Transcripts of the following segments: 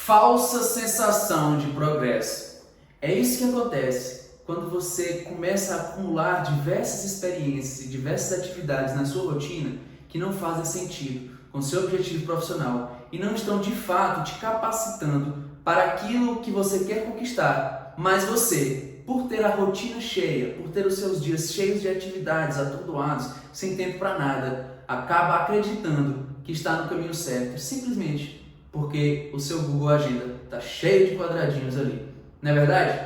Falsa sensação de progresso. É isso que acontece quando você começa a acumular diversas experiências e diversas atividades na sua rotina que não fazem sentido com o seu objetivo profissional e não estão de fato te capacitando para aquilo que você quer conquistar. Mas você, por ter a rotina cheia, por ter os seus dias cheios de atividades, atordoados, sem tempo para nada, acaba acreditando que está no caminho certo, simplesmente porque o seu Google Agenda está cheio de quadradinhos ali. Não é verdade?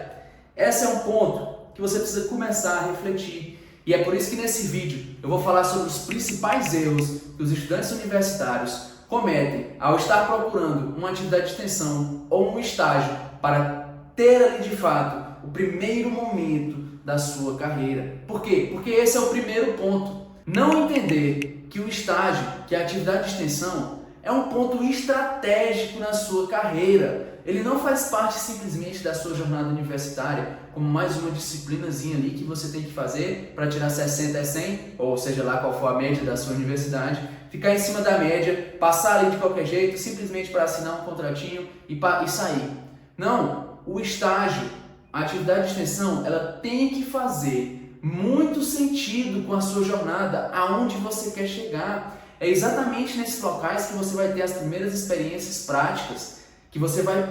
Esse é um ponto que você precisa começar a refletir. E é por isso que nesse vídeo eu vou falar sobre os principais erros que os estudantes universitários cometem ao estar procurando uma atividade de extensão ou um estágio para ter ali de fato o primeiro momento da sua carreira. Por quê? Porque esse é o primeiro ponto. Não entender que o estágio, que a atividade de extensão, é um ponto estratégico na sua carreira. Ele não faz parte simplesmente da sua jornada universitária, como mais uma disciplinazinha ali que você tem que fazer para tirar 60 a 100, ou seja lá qual for a média da sua universidade, ficar em cima da média, passar ali de qualquer jeito, simplesmente para assinar um contratinho e sair. Não, o estágio, a atividade de extensão, ela tem que fazer muito sentido com a sua jornada, aonde você quer chegar. É exatamente nesses locais que você vai ter as primeiras experiências práticas, que você vai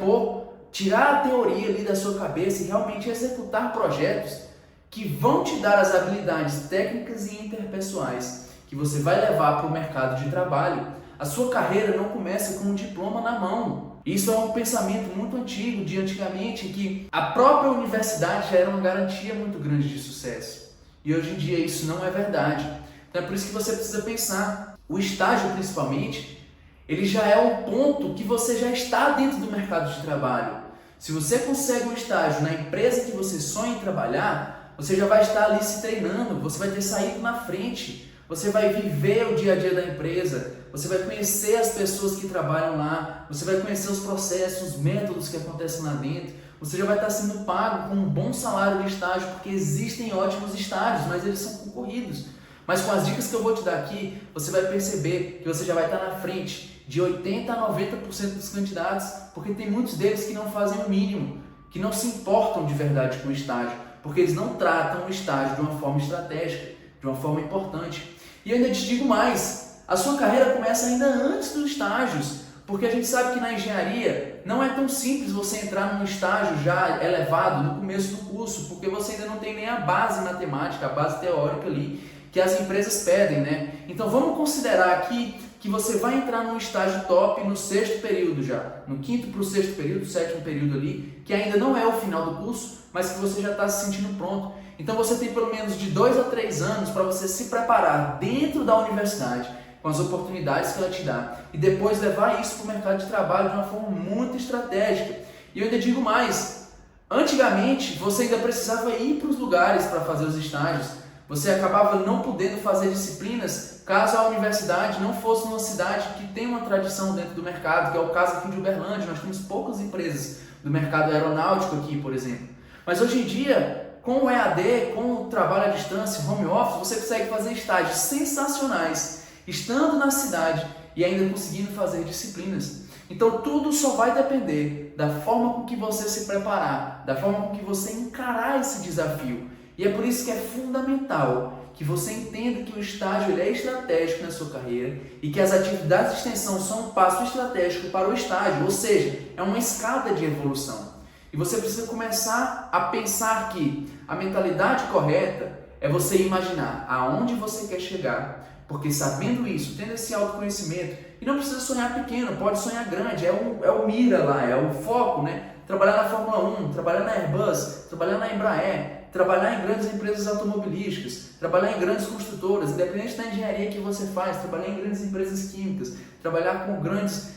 tirar a teoria ali da sua cabeça e realmente executar projetos que vão te dar as habilidades técnicas e interpessoais que você vai levar para o mercado de trabalho. A sua carreira não começa com um diploma na mão. Isso é um pensamento muito antigo, de antigamente, em que a própria universidade já era uma garantia muito grande de sucesso. E hoje em dia isso não é verdade. Então é por isso que você precisa pensar. O estágio, principalmente, ele já é um ponto que você já está dentro do mercado de trabalho. Se você consegue um estágio na empresa que você sonha em trabalhar, você já vai estar ali se treinando, você vai ter saído na frente, você vai viver o dia a dia da empresa, você vai conhecer as pessoas que trabalham lá, você vai conhecer os processos, os métodos que acontecem lá dentro, você já vai estar sendo pago com um bom salário de estágio, porque existem ótimos estágios, mas eles são concorridos. Mas com as dicas que eu vou te dar aqui, você vai perceber que você já vai estar na frente de 80% a 90% dos candidatos, porque tem muitos deles que não fazem o mínimo, que não se importam de verdade com o estágio, porque eles não tratam o estágio de uma forma estratégica, de uma forma importante. E eu ainda te digo mais, a sua carreira começa ainda antes dos estágios, porque a gente sabe que na engenharia não é tão simples você entrar num estágio já elevado no começo do curso, porque você ainda não tem nem a base matemática, a base teórica ali, que as empresas pedem, né? Então vamos considerar aqui que você vai entrar num estágio top no sexto período já, no quinto para o sexto período, sétimo período ali, que ainda não é o final do curso, mas que você já está se sentindo pronto. Então você tem pelo menos de 2 a 3 anos para você se preparar dentro da universidade, com as oportunidades que ela te dá, e depois levar isso para o mercado de trabalho de uma forma muito estratégica. E eu ainda digo mais, antigamente você ainda precisava ir para os lugares para fazer os estágios. Você acabava não podendo fazer disciplinas caso a universidade não fosse numa cidade que tem uma tradição dentro do mercado, que é o caso aqui de Uberlândia. Nós temos poucas empresas do mercado aeronáutico aqui, por exemplo. Mas hoje em dia, com o EAD, com o trabalho à distância, home office, você consegue fazer estágios sensacionais, estando na cidade e ainda conseguindo fazer disciplinas. Então tudo só vai depender da forma com que você se preparar, da forma com que você encarar esse desafio. E é por isso que é fundamental que você entenda que o estágio ele é estratégico na sua carreira e que as atividades de extensão são um passo estratégico para o estágio, ou seja, é uma escada de evolução. E você precisa começar a pensar que a mentalidade correta é você imaginar aonde você quer chegar, porque sabendo isso, tendo esse autoconhecimento, e não precisa sonhar pequeno, pode sonhar grande, é o mira lá, é o foco, né? Trabalhar na Fórmula 1, trabalhar na Airbus, trabalhar na Embraer, trabalhar em grandes empresas automobilísticas, trabalhar em grandes construtoras, independente da engenharia que você faz, trabalhar em grandes empresas químicas, trabalhar com grandes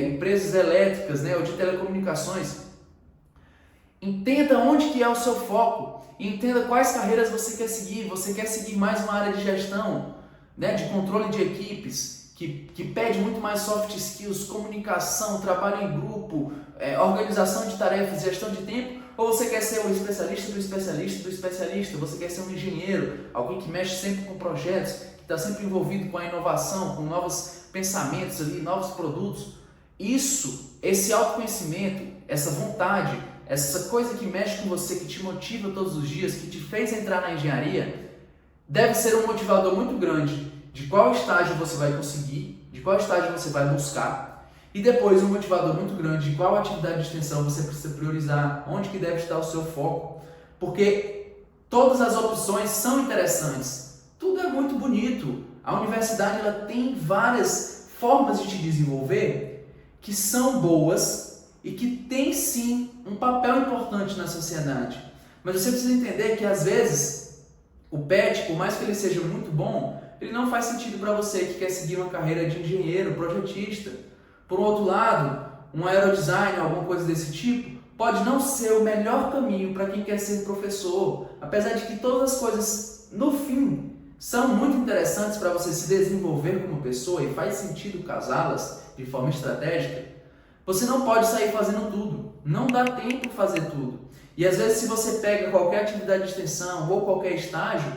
empresas elétricas, né, ou de telecomunicações. Entenda onde que é o seu foco, entenda quais carreiras você quer seguir. Você quer seguir mais uma área de gestão, né, de controle de equipes, que pede muito mais soft skills, comunicação, trabalho em grupo, organização de tarefas, gestão de tempo, ou você quer ser o especialista do especialista do especialista, você quer ser um engenheiro, alguém que mexe sempre com projetos, que está sempre envolvido com a inovação, com novos pensamentos ali, novos produtos. Isso esse autoconhecimento, essa vontade, essa coisa que mexe com você, que te motiva todos os dias, que te fez entrar na engenharia, deve ser um motivador muito grande de qual estágio você vai conseguir, de qual estágio você vai buscar, e depois um motivador muito grande de qual atividade de extensão você precisa priorizar, onde que deve estar o seu foco, porque todas as opções são interessantes, tudo é muito bonito. A universidade ela tem várias formas de te desenvolver que são boas e que tem sim um papel importante na sociedade. Mas você precisa entender que às vezes o PET, por mais que ele seja muito bom, ele não faz sentido para você que quer seguir uma carreira de engenheiro, projetista. Por outro lado, um aerodesign, alguma coisa desse tipo, pode não ser o melhor caminho para quem quer ser professor, apesar de que todas as coisas, no fim, são muito interessantes para você se desenvolver como pessoa e faz sentido casá-las de forma estratégica. Você não pode sair fazendo tudo, não dá tempo de fazer tudo. E às vezes se você pega qualquer atividade de extensão ou qualquer estágio,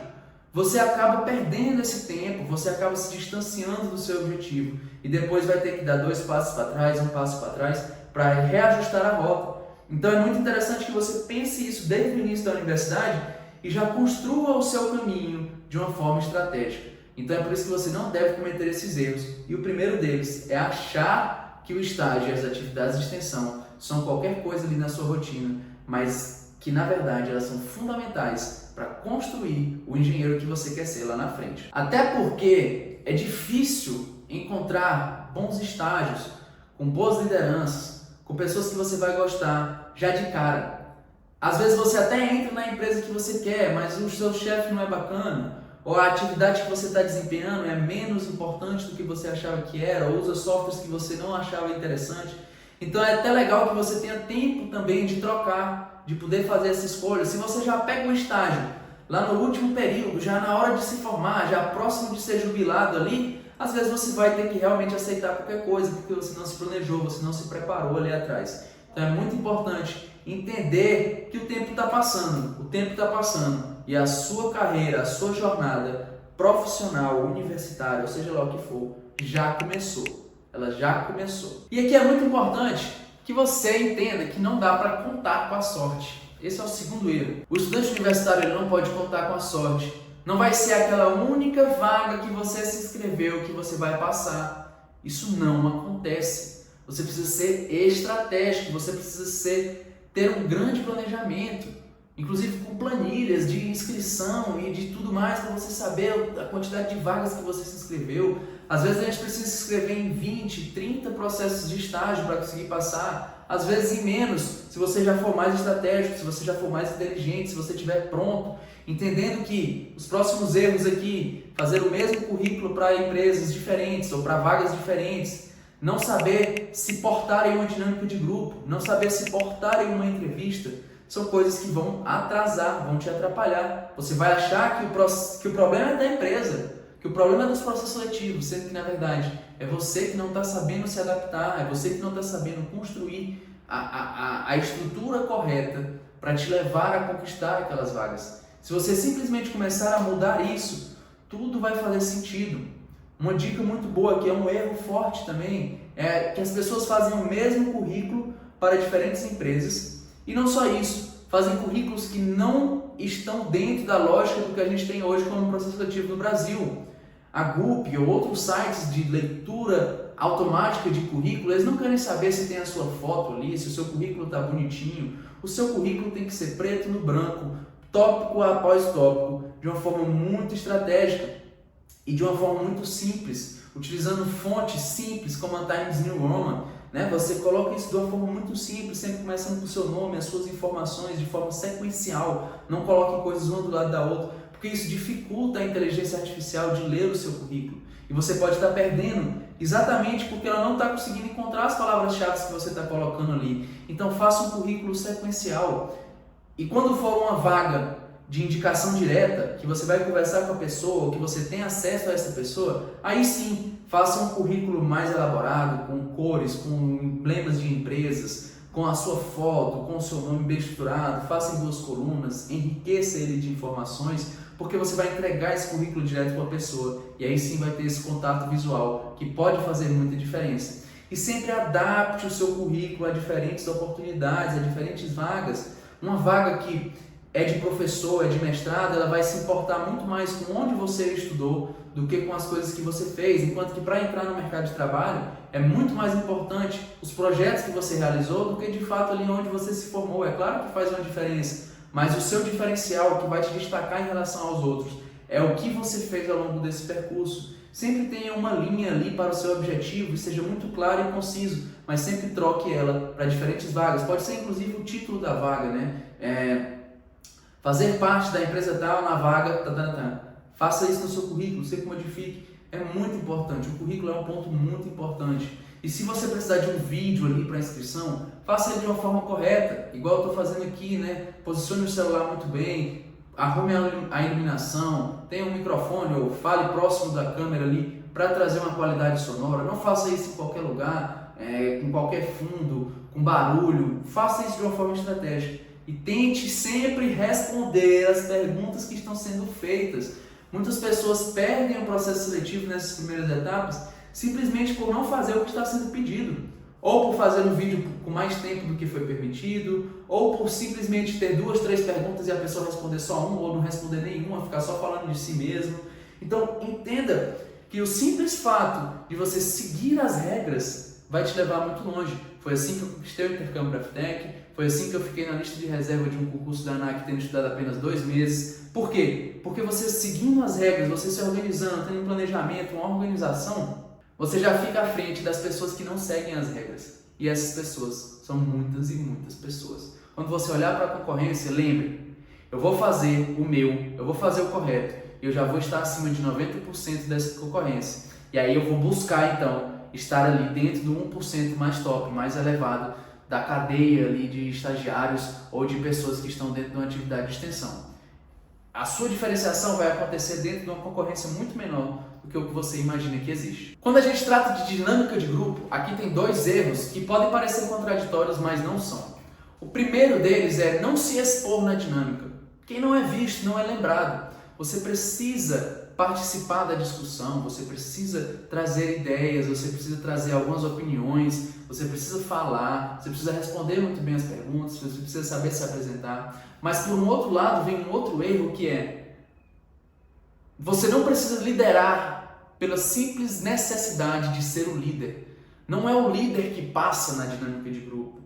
você acaba perdendo esse tempo, você acaba se distanciando do seu objetivo e depois vai ter que dar 2 passos para trás, 1 passo para trás para reajustar a rota. Então é muito interessante que você pense isso desde o início da universidade e já construa o seu caminho de uma forma estratégica. Então é por isso que você não deve cometer esses erros. E o primeiro deles é achar que o estágio e as atividades de extensão são qualquer coisa ali na sua rotina, mas que na verdade elas são fundamentais para construir o engenheiro que você quer ser lá na frente. Até porque é difícil encontrar bons estágios, com boas lideranças, com pessoas que você vai gostar já de cara. Às vezes você até entra na empresa que você quer, mas o seu chefe não é bacana, ou a atividade que você está desempenhando é menos importante do que você achava que era, ou usa softwares que você não achava interessante. Então é até legal que você tenha tempo também de trocar, de poder fazer essa escolha. Se você já pega um estágio lá no último período, já na hora de se formar, já próximo de ser jubilado ali, às vezes você vai ter que realmente aceitar qualquer coisa, porque você não se planejou, você não se preparou ali atrás. Então é muito importante entender que o tempo está passando e a sua carreira, a sua jornada profissional, universitária, ou seja lá o que for, já começou. Ela já começou. E aqui é muito importante que você entenda que não dá para contar com a sorte. Esse é o segundo erro. O estudante universitário ele não pode contar com a sorte. Não vai ser aquela única vaga que você se inscreveu que você vai passar. Isso não acontece. Você precisa ser estratégico, você precisa ter um grande planejamento, inclusive com planilhas de inscrição e de tudo mais para você saber a quantidade de vagas que você se inscreveu. Às vezes a gente precisa se inscrever em 20, 30 processos de estágio para conseguir passar, às vezes em menos, se você já for mais estratégico, se você já for mais inteligente, se você estiver pronto, entendendo que os próximos erros aqui, fazer o mesmo currículo para empresas diferentes ou para vagas diferentes, não saber se portar em uma dinâmica de grupo, não saber se portar em uma entrevista, são coisas que vão atrasar, vão te atrapalhar. Você vai achar que o problema é da empresa, que o problema é dos processos seletivos, sendo que na verdade é você que não está sabendo se adaptar, é você que não está sabendo construir a estrutura correta para te levar a conquistar aquelas vagas. Se você simplesmente começar a mudar isso, tudo vai fazer sentido. Uma dica muito boa, que é um erro forte também, é que as pessoas fazem o mesmo currículo para diferentes empresas e não só isso, fazem currículos que não estão dentro da lógica do que a gente tem hoje como processo seletivo no Brasil. A GUP ou outros sites de leitura automática de currículo, eles não querem saber se tem a sua foto ali, se o seu currículo está bonitinho. O seu currículo tem que ser preto no branco, tópico após tópico, de uma forma muito estratégica e de uma forma muito simples, utilizando fontes simples como a Times New Roman, né? Você coloca isso de uma forma muito simples, sempre começando com o seu nome, as suas informações de forma sequencial, não coloque coisas uma do lado da outra, porque isso dificulta a inteligência artificial de ler o seu currículo. E você pode estar perdendo exatamente porque ela não está conseguindo encontrar as palavras-chave que você está colocando ali. Então faça um currículo sequencial. E quando for uma vaga de indicação direta, que você vai conversar com a pessoa, ou que você tem acesso a essa pessoa, aí sim, faça um currículo mais elaborado, com cores, com emblemas de empresas, com a sua foto, com o seu nome bem estruturado, faça em 2 colunas, enriqueça ele de informações, porque você vai entregar esse currículo direto para a pessoa, e aí sim vai ter esse contato visual, que pode fazer muita diferença. e sempre adapte o seu currículo a diferentes oportunidades, a diferentes vagas. Uma vaga que é de professor, é de mestrado, ela vai se importar muito mais com onde você estudou do que com as coisas que você fez, enquanto que para entrar no mercado de trabalho é muito mais importante os projetos que você realizou do que de fato ali onde você se formou. É claro que faz uma diferença, mas o seu diferencial, o que vai te destacar em relação aos outros, é o que você fez ao longo desse percurso. Sempre tenha uma linha ali para o seu objetivo e seja muito claro e conciso, mas sempre troque ela para diferentes vagas. Pode ser inclusive o título da vaga, né? Fazer parte da empresa tal na vaga, Faça isso no seu currículo, sempre modifique. É muito importante, o currículo é um ponto muito importante. E se você precisar de um vídeo ali para inscrição, faça ele de uma forma correta, igual eu estou fazendo aqui, né? Posicione o celular muito bem, arrume a iluminação, tenha um microfone ou fale próximo da câmera ali para trazer uma qualidade sonora. Não faça isso em qualquer lugar, com qualquer fundo, com barulho. Faça isso de uma forma estratégica e tente sempre responder as perguntas que estão sendo feitas. Muitas pessoas perdem o processo seletivo nessas primeiras etapas simplesmente por não fazer o que está sendo pedido, ou por fazer um vídeo com mais tempo do que foi permitido, ou por simplesmente ter 2, 3 perguntas e a pessoa responder só uma ou não responder nenhuma, ficar só falando de si mesmo. Então entenda que o simples fato de você seguir as regras vai te levar muito longe. Foi assim que eu conquistei o intercâmbio da FTEC, foi assim que eu fiquei na lista de reserva de um concurso da ANAC tendo estudado apenas 2 meses. Por quê? Porque você seguindo as regras, você se organizando, tendo um planejamento, uma organização, você já fica à frente das pessoas que não seguem as regras. E essas pessoas são muitas e muitas pessoas. Quando você olhar para a concorrência, lembre, eu vou fazer o meu, eu vou fazer o correto, e eu já vou estar acima de 90% dessa concorrência. E aí eu vou buscar então estar ali dentro do 1% mais top, mais elevado da cadeia ali de estagiários ou de pessoas que estão dentro de uma atividade de extensão. A sua diferenciação vai acontecer dentro de uma concorrência muito menor do que o que você imagina que existe. Quando a gente trata de dinâmica de grupo, aqui tem 2 erros que podem parecer contraditórios, mas não são. O primeiro deles é não se expor na dinâmica. Quem não é visto não é lembrado. Você precisa participar da discussão, você precisa trazer ideias, você precisa trazer algumas opiniões, você precisa falar, você precisa responder muito bem as perguntas, você precisa saber se apresentar. Mas por um outro lado vem um outro erro que é você não precisa liderar pela simples necessidade de ser o líder. Não é o líder que passa na dinâmica de grupo.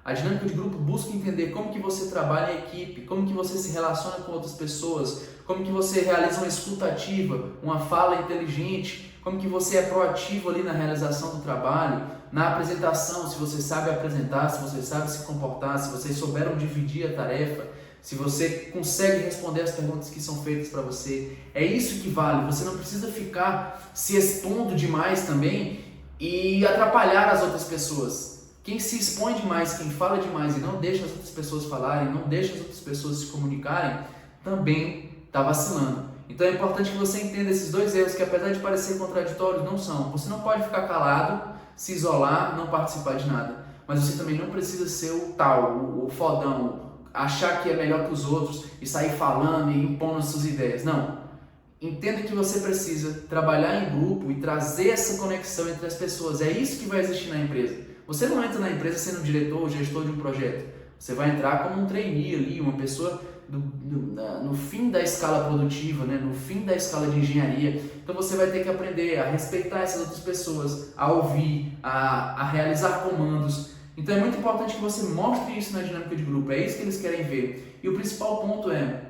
A dinâmica de grupo busca entender como que você trabalha em equipe, como que você se relaciona com outras pessoas, como que você realiza uma escuta ativa, uma fala inteligente, como que você é proativo ali na realização do trabalho, na apresentação, se você sabe apresentar, se você sabe se comportar, se vocês souberam dividir a tarefa, se você consegue responder as perguntas que são feitas para você. É isso que vale. Você não precisa ficar se expondo demais também e atrapalhar as outras pessoas. Quem se expõe demais, quem fala demais e não deixa as outras pessoas falarem, não deixa as outras pessoas se comunicarem, também está vacilando. Então é importante que você entenda esses 2 erros que, apesar de parecer contraditórios, não são. Você não pode ficar calado, se isolar, não participar de nada. Mas você também não precisa ser o tal, o fodão, achar que é melhor que os outros e sair falando e impondo as suas ideias. Não. Entenda que você precisa trabalhar em grupo e trazer essa conexão entre as pessoas. É isso que vai existir na empresa. Você não entra na empresa sendo diretor ou gestor de um projeto. Você vai entrar como um trainee ali, uma pessoa no fim da escala produtiva, né? No fim da escala de engenharia. Então você vai ter que aprender a respeitar essas outras pessoas, a ouvir, a realizar comandos. Então é muito importante que você mostre isso na dinâmica de grupo. É isso que eles querem ver. E o principal ponto é,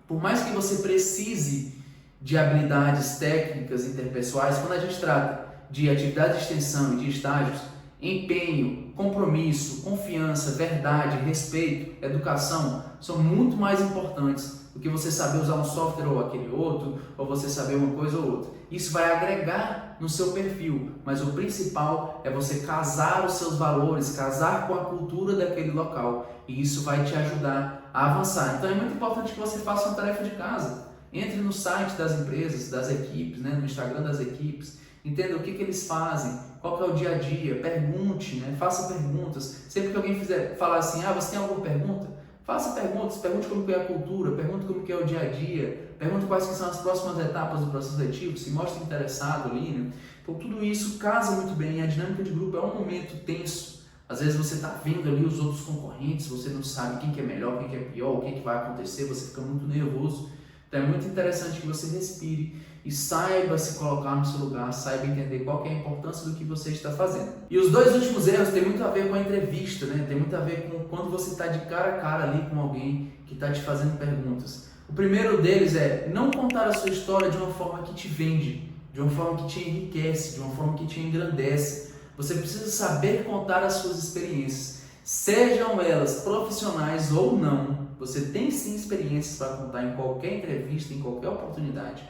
por mais que você precise de habilidades técnicas interpessoais, quando a gente trata de atividade de extensão e de estágios, empenho, compromisso, confiança, verdade, respeito, educação são muito mais importantes do que você saber usar um software ou aquele outro, ou você saber uma coisa ou outra. Isso vai agregar no seu perfil, mas o principal é você casar os seus valores, casar com a cultura daquele local, e isso vai te ajudar a avançar. Então é muito importante que você faça uma tarefa de casa. Entre no site das empresas, das equipes, né, no Instagram das equipes, entenda o que eles fazem, qual que é o dia a dia, pergunte, né? Faça perguntas. Sempre que alguém falar assim, você tem alguma pergunta? Faça perguntas, pergunte como que é a cultura, pergunte como que é o dia a dia, pergunte quais que são as próximas etapas do processo seletivo, se mostre interessado ali, né? Então tudo isso casa muito bem. A dinâmica de grupo é um momento tenso. Às vezes você está vendo ali os outros concorrentes, você não sabe quem que é melhor, quem que é pior, o que vai acontecer, você fica muito nervoso. Então é muito interessante que você respire e saiba se colocar no seu lugar, saiba entender qual que é a importância do que você está fazendo. E os dois últimos erros têm muito a ver com a entrevista, né? Tem muito a ver com quando você está de cara a cara ali com alguém que está te fazendo perguntas. O primeiro deles é não contar a sua história de uma forma que te vende, de uma forma que te enriquece, de uma forma que te engrandece. Você precisa saber contar as suas experiências, sejam elas profissionais ou não. Você tem sim experiências para contar em qualquer entrevista, em qualquer oportunidade.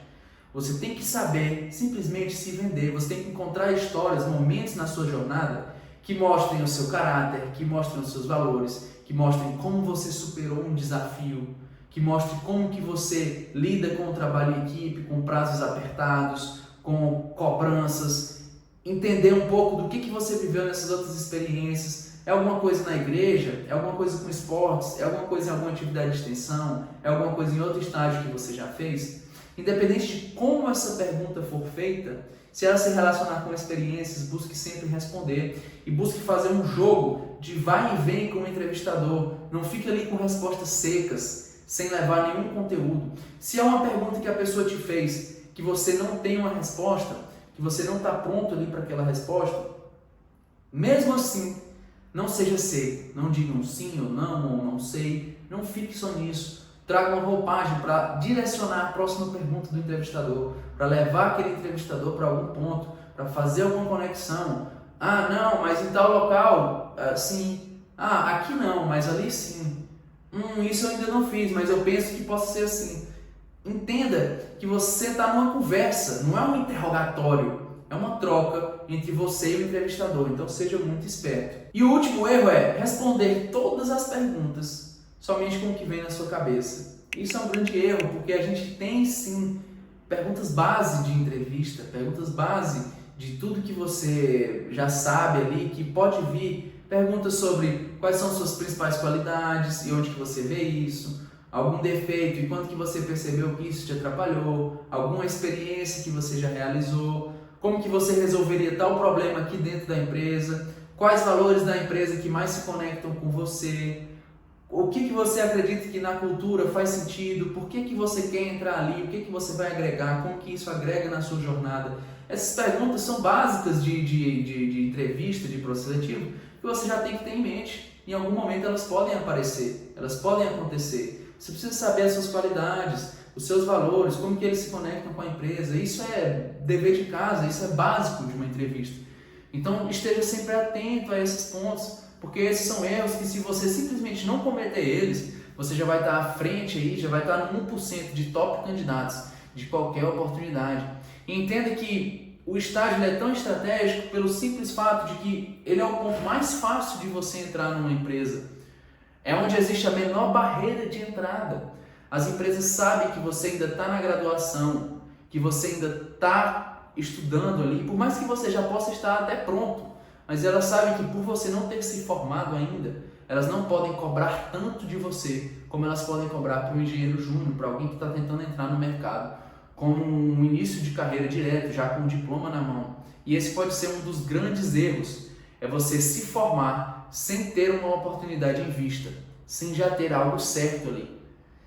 Você tem que saber simplesmente se vender, você tem que encontrar histórias, momentos na sua jornada que mostrem o seu caráter, que mostrem os seus valores, que mostrem como você superou um desafio, que mostrem como que você lida com o trabalho em equipe, com prazos apertados, com cobranças, entender um pouco do que você viveu nessas outras experiências. É alguma coisa na igreja? É alguma coisa com esportes? É alguma coisa em alguma atividade de extensão? É alguma coisa em outro estágio que você já fez? Independente de como essa pergunta for feita, se ela se relacionar com experiências, busque sempre responder e busque fazer um jogo de vai e vem com o entrevistador. Não fique ali com respostas secas, sem levar nenhum conteúdo. Se é uma pergunta que a pessoa te fez, que você não tem uma resposta, que você não está pronto ali para aquela resposta, mesmo assim, não seja seco. Não diga um sim ou não sei. Não fique só nisso. Traga uma roupagem para direcionar a próxima pergunta do entrevistador, para levar aquele entrevistador para algum ponto, para fazer alguma conexão. Ah, não, mas em tal local, sim. Ah, aqui não, mas ali sim. Isso eu ainda não fiz, mas eu penso que possa ser assim. Entenda que você está numa conversa, não é um interrogatório, é uma troca entre você e o entrevistador, então seja muito esperto. E o último erro é responder todas as perguntas somente com o que vem na sua cabeça. Isso é um grande erro, porque a gente tem sim perguntas base de entrevista, perguntas base de tudo que você já sabe ali, que pode vir perguntas sobre quais são suas principais qualidades e onde que você vê isso, algum defeito e quando que você percebeu que isso te atrapalhou, alguma experiência que você já realizou, como que você resolveria tal problema aqui dentro da empresa, quais valores da empresa que mais se conectam com você, o que você acredita que na cultura faz sentido, por que você quer entrar ali, o que você vai agregar, como que isso agrega na sua jornada. Essas perguntas são básicas de entrevista, de processo seletivo, que você já tem que ter em mente. Em algum momento elas podem aparecer, elas podem acontecer. Você precisa saber as suas qualidades, os seus valores, como que eles se conectam com a empresa. Isso é dever de casa, isso é básico de uma entrevista. Então esteja sempre atento a esses pontos, porque esses são erros que, se você simplesmente não cometer eles, você já vai estar à frente aí, já vai estar no 1% de top candidatos de qualquer oportunidade. E entenda que o estágio é tão estratégico pelo simples fato de que ele é o ponto mais fácil de você entrar numa empresa. É onde existe a menor barreira de entrada. As empresas sabem que você ainda está na graduação, que você ainda está estudando ali, por mais que você já possa estar até pronto, mas elas sabem que por você não ter se formado ainda, elas não podem cobrar tanto de você como elas podem cobrar para um engenheiro júnior, para alguém que está tentando entrar no mercado, com um início de carreira direto, já com um diploma na mão. E esse pode ser um dos grandes erros, é você se formar sem ter uma oportunidade em vista, sem já ter algo certo ali.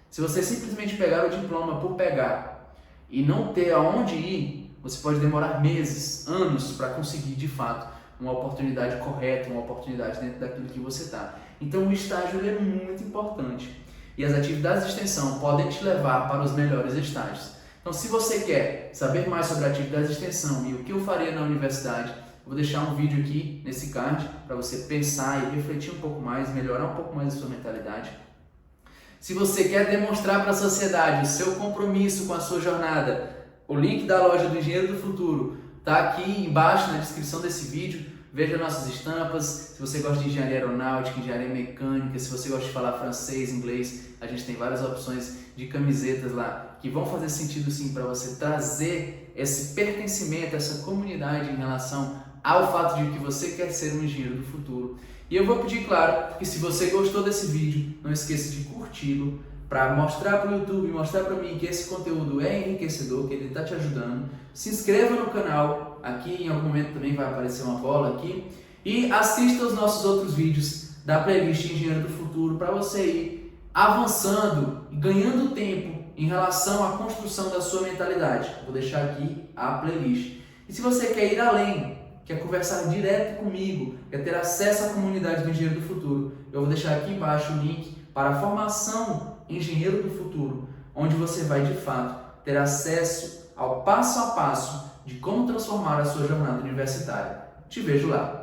Se você simplesmente pegar o diploma por pegar e não ter aonde ir, você pode demorar meses, anos para conseguir de fato uma oportunidade correta, uma oportunidade dentro daquilo que você está. Então o estágio é muito importante e as atividades de extensão podem te levar para os melhores estágios. Então, se você quer saber mais sobre atividades de extensão e o que eu faria na universidade, eu vou deixar um vídeo aqui nesse card para você pensar e refletir um pouco mais, melhorar um pouco mais a sua mentalidade. Se você quer demonstrar para a sociedade o seu compromisso com a sua jornada, o link da loja do Engenheiro do Futuro está aqui embaixo na descrição desse vídeo. Veja nossas estampas. Se você gosta de engenharia aeronáutica, engenharia mecânica, se você gosta de falar francês, inglês, a gente tem várias opções de camisetas lá que vão fazer sentido sim para você trazer esse pertencimento, essa comunidade em relação ao fato de que você quer ser um engenheiro do futuro. E eu vou pedir, claro, que se você gostou desse vídeo, não esqueça de curti-lo, para mostrar para o YouTube, mostrar para mim que esse conteúdo é enriquecedor, que ele está te ajudando. Se inscreva no canal, aqui em algum momento também vai aparecer uma bola aqui, e assista os nossos outros vídeos da playlist Engenheiro do Futuro para você ir avançando e ganhando tempo em relação à construção da sua mentalidade. Vou deixar aqui a playlist. E se você quer ir além, quer conversar direto comigo, quer ter acesso à comunidade do Engenheiro do Futuro, eu vou deixar aqui embaixo o link para a formação Engenheiro do Futuro, onde você vai de fato ter acesso ao passo a passo de como transformar a sua jornada universitária. Te vejo lá!